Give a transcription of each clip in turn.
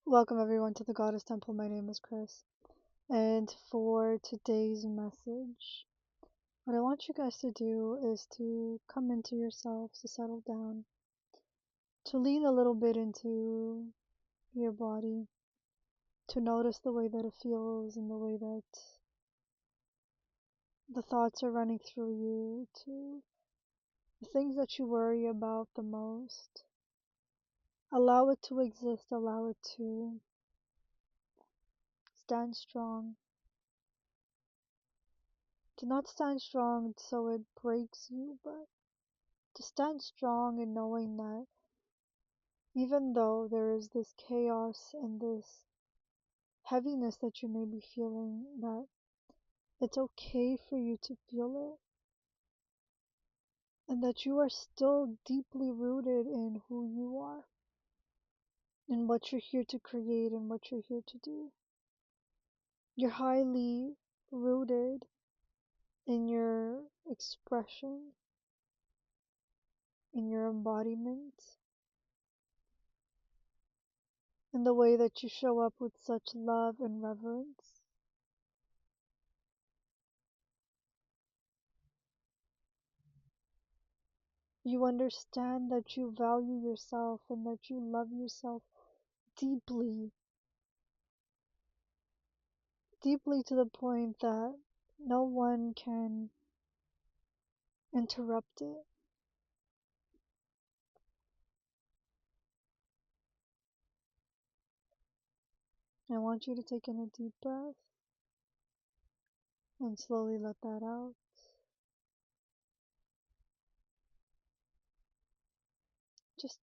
Welcome everyone to the Goddess Temple. My name is Chris. And for today's message, what I want you guys to do is to come into yourselves, to settle down, to lean a little bit into your body, to notice the way that it feels and the way that the thoughts are running through you, to the things that you worry about the most. Allow it to exist, allow it to stand strong. To not stand strong so it breaks you, but to stand strong in knowing that even though there is this chaos and this heaviness that you may be feeling, that it's okay for you to feel it, and that you are still deeply rooted in who you are, in what you're here to create and what you're here to do. You're highly rooted in your expression, in your embodiment, in the way that you show up with such love and reverence. You understand that you value yourself and that you love yourself deeply, deeply to the point that no one can interrupt it. I want you to take in a deep breath and slowly let that out. Just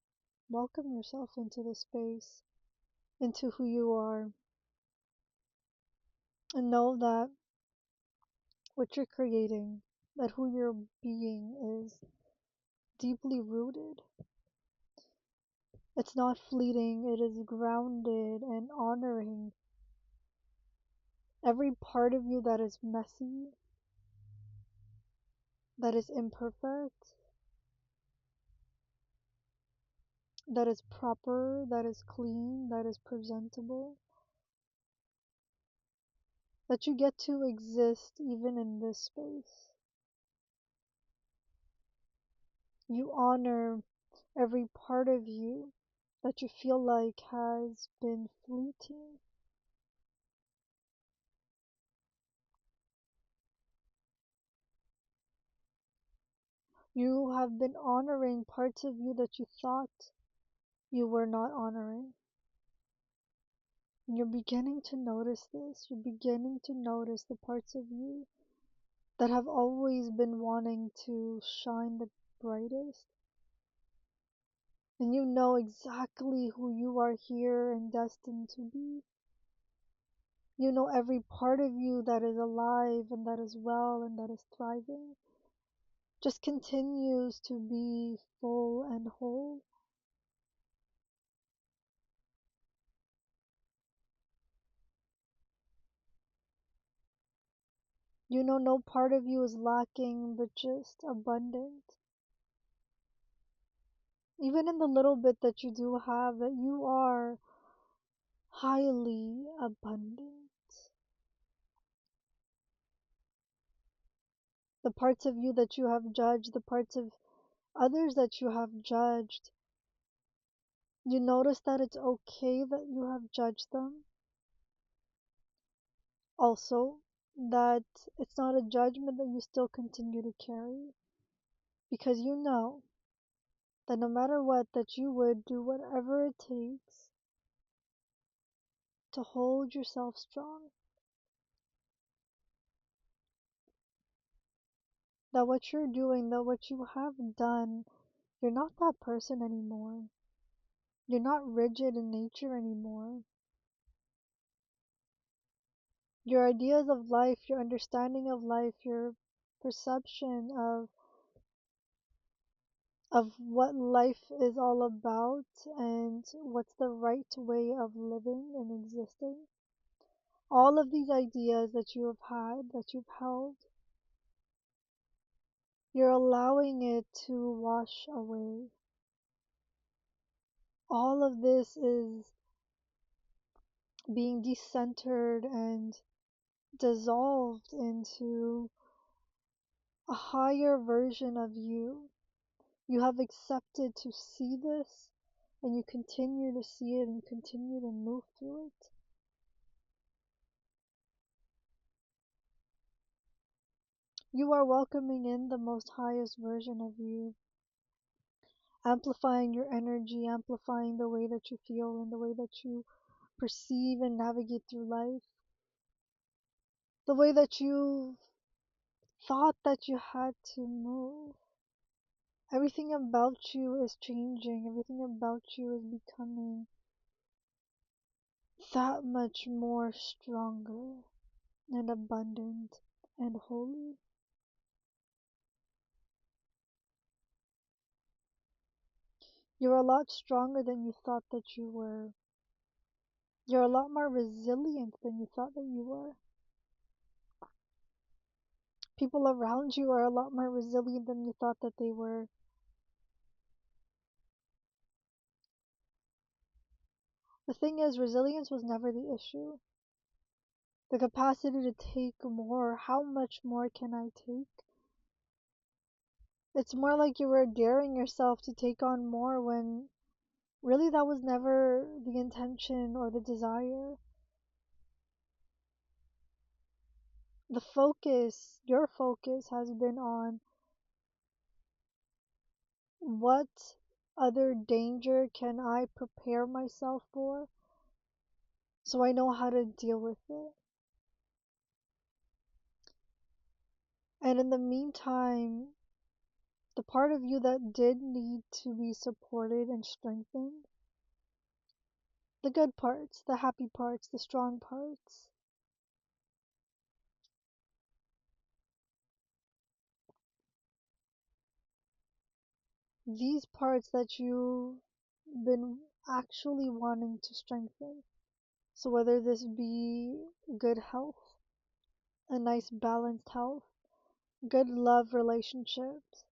welcome yourself into the space, into who you are, and know that what you're creating, that who you're being is deeply rooted. It's not fleeting, it is grounded and honoring every part of you that is messy, that is imperfect, that is proper, that is clean, that is presentable, that you get to exist even in this space. You honor every part of you that you feel like has been fleeting. You have been honoring parts of you that you thought you were not honoring. And you're beginning to notice this. You're beginning to notice the parts of you that have always been wanting to shine the brightest. And you know exactly who you are here and destined to be. You know every part of you that is alive and that is well and that is thriving just continues to be full and whole. You know no part of you is lacking but just abundant. Even in the little bit that you do have, that you are highly abundant. The parts of you that you have judged, the parts of others that you have judged, you notice that it's okay that you have judged them. Also, that it's not a judgment that you still continue to carry, because you know that no matter what, that you would do whatever it takes to hold yourself strong. That what you're doing, that what you have done, you're not that person anymore. You're not rigid in nature anymore. Your ideas of life, your understanding of life, your perception of what life is all about and what's the right way of living and existing. All of these ideas that you have had, that you've held, you're allowing it to wash away. All of this is being decentered and dissolved into a higher version of you. You have accepted to see this, and you continue to see it and continue to move through it. You are welcoming in the most highest version of you, amplifying your energy, amplifying the way that you feel and the way that you perceive and navigate through life, the way that you thought that you had to move. Everything about you is changing, everything about you is becoming that much more stronger and abundant and holy. You're a lot stronger than you thought that you were. You're a lot more resilient than you thought that you were. People around you are a lot more resilient than you thought that they were. The thing is, resilience was never the issue. The capacity to take more. How much more can I take? It's more like you were daring yourself to take on more when really that was never the intention or the desire. The focus, your focus, has been on what other danger can I prepare myself for so I know how to deal with it. And in the meantime, the part of you that did need to be supported and strengthened, the good parts, the happy parts, the strong parts, these parts that you've been actually wanting to strengthen. So whether this be good health, a nice balanced health, good love relationships,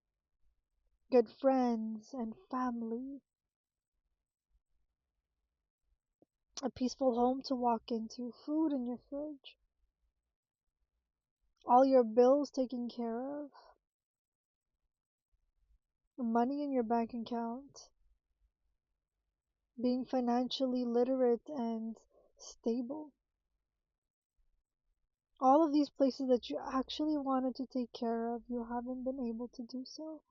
good friends and family, a peaceful home to walk into, food in your fridge, all your bills taken care of, money in your bank account, being financially literate and stable. All of these places that you actually wanted to take care of, you haven't been able to do so.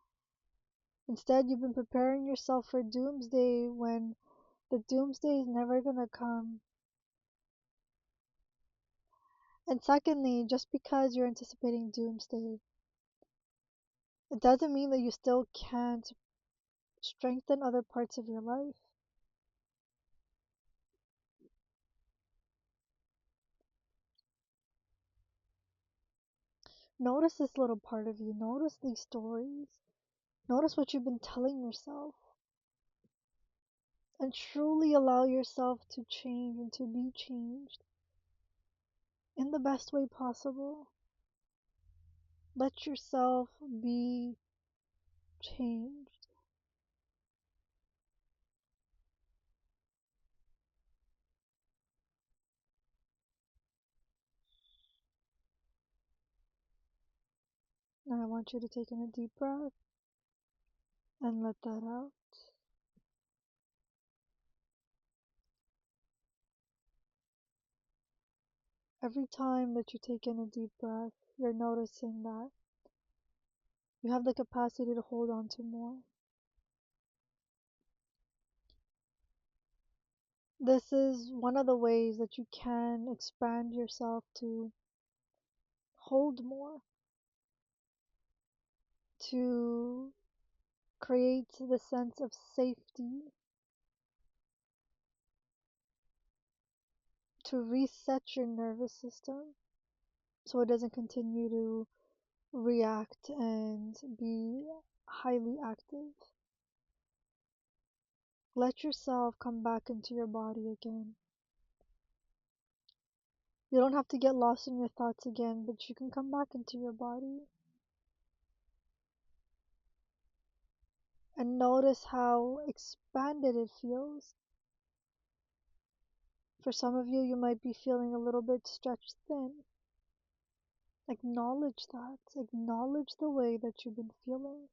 Instead, you've been preparing yourself for doomsday when the doomsday is never gonna come. And secondly, just because you're anticipating doomsday, it doesn't mean that you still can't strengthen other parts of your life. Notice this little part of you. Notice these stories. Notice what you've been telling yourself. And truly allow yourself to change and to be changed in the best way possible. Let yourself be changed. Now I want you to take in a deep breath and let that out. Every time that you take in a deep breath, you're noticing that you have the capacity to hold on to more. This is one of the ways that you can expand yourself to hold more, to create the sense of safety, to reset your nervous system so it doesn't continue to react and be highly active. Let yourself come back into your body again. You don't have to get lost in your thoughts again, but you can come back into your body and notice how expanded it feels. For some of you, you might be feeling a little bit stretched thin. Acknowledge that. Acknowledge the way that you've been feeling.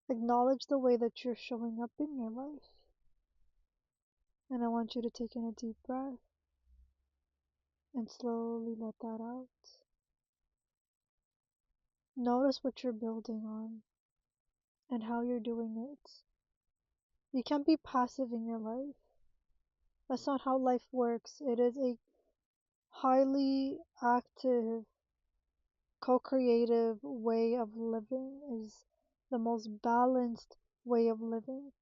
Acknowledge the way that you're showing up in your life. And I want you to take in a deep breath and slowly let that out. Notice what you're building on and how you're doing it. You can't be passive in your life. That's not how life works. It is a highly active, co-creative way of living, is the most balanced way of living.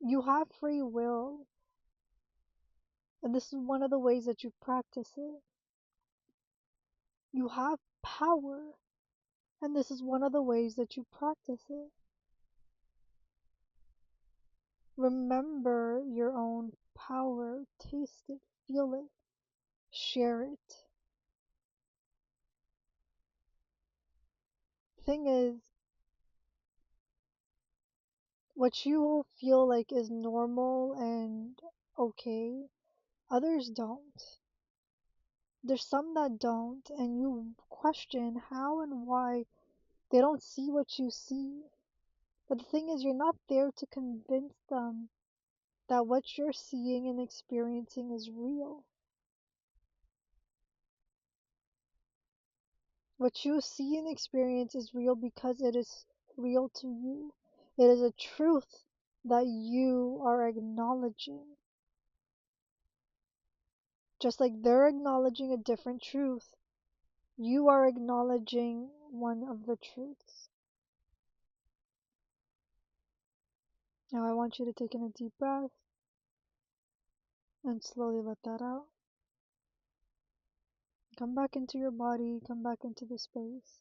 You have free will, and this is one of the ways that you practice it. You have power, and this is one of the ways that you practice it. Remember your own power, taste it, feel it, share it. Thing is, what you feel like is normal and okay, others don't. There's some that don't, and you question how and why they don't see what you see. But the thing is, you're not there to convince them that what you're seeing and experiencing is real. What you see and experience is real because it is real to you. It is a truth that you are acknowledging. Just like they're acknowledging a different truth, you are acknowledging one of the truths. Now I want you to take in a deep breath and slowly let that out. Come back into your body, come back into the space.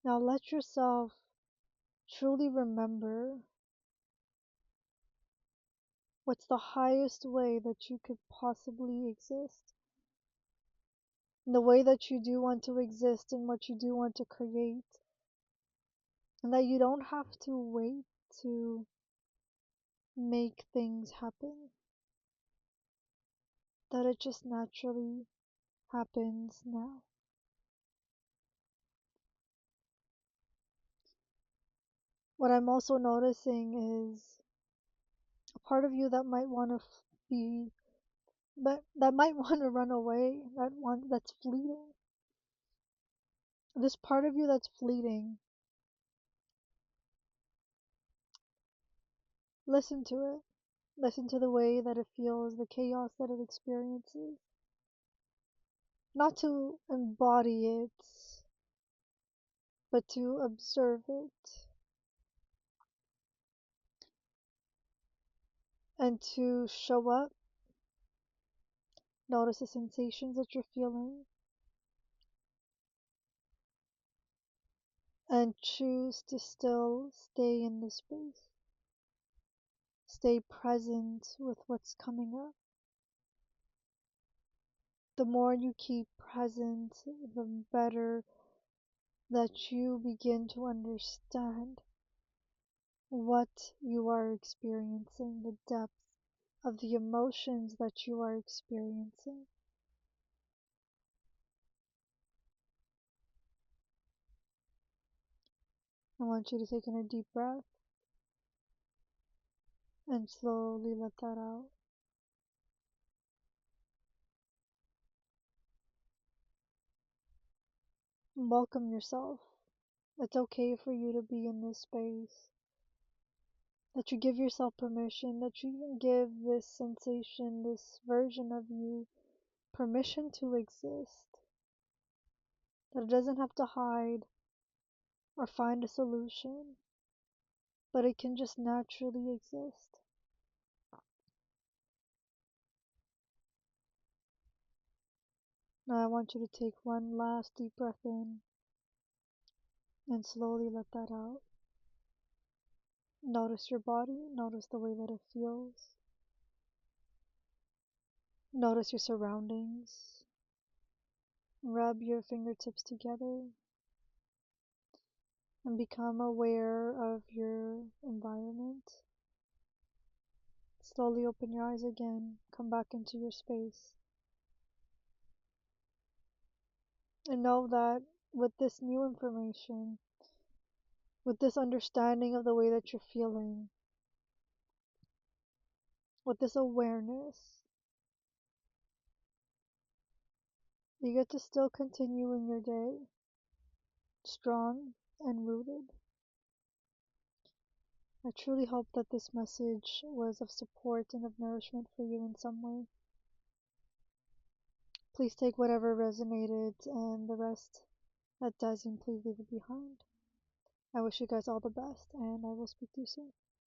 Now let yourself truly remember what's the highest way that you could possibly exist. The way that you do want to exist and what you do want to create. And that you don't have to wait to make things happen. That it just naturally happens now. What I'm also noticing is a part of you that might want to be, but that might want to run away, that's fleeting. This part of you that's fleeting, listen to it. Listen to the way that it feels, the chaos that it experiences. Not to embody it, but to observe it. And to show up, notice the sensations that you're feeling, and choose to still stay in the space. Stay present with what's coming up. The more you keep present, the better that you begin to understand what you are experiencing, the depth of the emotions that you are experiencing. I want you to take in a deep breath and slowly let that out. Welcome yourself. It's okay for you to be in this space. That you give yourself permission, that you give this sensation, this version of you, permission to exist. That it doesn't have to hide or find a solution, but it can just naturally exist. Now I want you to take one last deep breath in and slowly let that out. Notice your body, notice the way that it feels. Notice your surroundings. Rub your fingertips together. and become aware of your environment. Slowly open your eyes again, come back into your space, and know that with this new information, with this understanding of the way that you're feeling, with this awareness, you get to still continue in your day, strong and rooted. I truly hope that this message was of support and of nourishment for you in some way. Please take whatever resonated, and the rest that doesn't, please leave it behind. I wish you guys all the best, and I will speak to you soon.